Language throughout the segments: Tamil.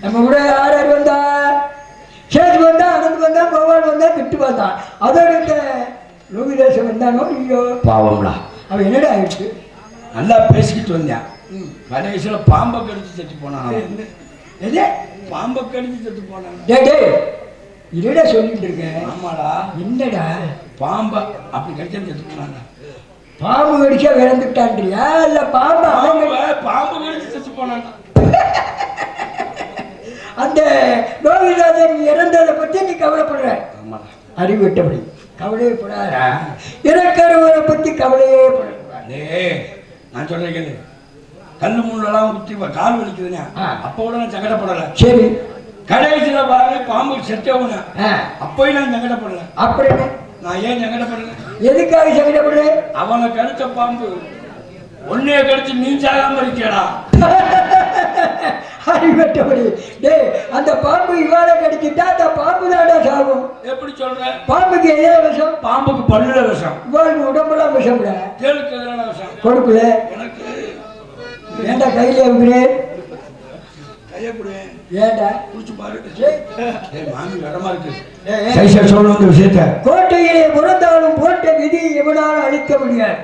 நம்ம கூட யார் யார் வந்தா? சேது வந்தா, அனந்த் வந்தா, கோபால் வந்தா, கிட்டு வந்தான். அதோட இந்த லோகிதாசன் வந்தானோ ஐயோ பாவம்டா. அவன் என்னடா ஆயிடுச்சு? நல்லா பேசிக்கிட்டு வந்தேன். கடைசியில பாம்பை கடிச்சு செத்து போனான். எது? பாம்பை கடிச்சு செத்து போனான். டே இதடா சொல்லிட்டு இருக்கேன். ஆமாடா. என்னடா பாம்பை அப்படி கடிச்சா செத்து போனாங்க. பாம்பு கடிச்சா விளந்துட்டான்றியா இல்ல பாம்பு பாம்பு கடிச்சு செத்து போனாங்க. அந்த லோகிதாசன் இறந்ததை பத்தி நீ கவலைப்படுற. அறிவு விட்டபடி கவலையே படாத. இறக்கிறவரை பத்தி கவலையே படக்கூடாது. நான் சொல்றேன் கேளு. கல்லு முள்ளெல்லாம் குத்தி கால் வலிக்குதுன்னா அப்போ கூட நான் சங்கடப்படல. சரி. கடைசியில பாரு பாம்பு செத்தவன அப்பயும் நான் சங்கடப்படல. அப்படின்னு நான் ஏன் சங்கடப்படல? எதுக்காக சங்கடப்படுறேன்? அவனை கடிச்ச பாம்பு ஒன்னைய கடிச்சு நீ சாகாம இருக்கேடா. அறிவட்டபடி டே அந்த பாம்பு இவாள கடிச்சிட்டா அந்த பாம்பு தாடா சாகும். எப்படி சொல்ற? பாம்புக்கு எதா விஷம்? பாம்புக்கு பல்லுல விஷம். இவாளுக்கு உடம்புலாம் விஷம். தேளுக்கு எதிரான விஷம் கொடுக்கல. எனக்கு ஏண்டா கையில இருக்கிறேன்? கையை கொடு. ஏண்டா குடிச்சு பாரு. மாமி இடமா இருக்கு. சொல்லுங்க விஷயத்த. கோட்டையிலே புறந்தாலும் போட்ட விதி எவனாலும் அழிக்க முடியாது.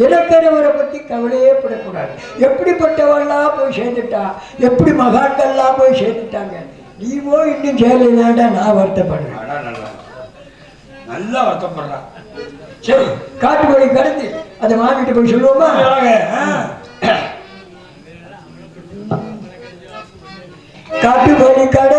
இறக்கிறவரை பத்தி கவலையே படக்கூடாது. எப்படிப்பட்டவெல்லாம் போய் சேர்ந்துட்டா, எப்படி மகான்கள்லாம் போய் சேர்ந்துட்டாங்க. நீ போய் இன்னும் சேரலாடா நான் வருத்தப்படுறேன். நல்லா வருத்தப்படுறான். சரி காட்டுக்கோழி கடந்து அதை மாமிட்டு போய் சொல்லுவோமா? காட்டுக்கோழி கடை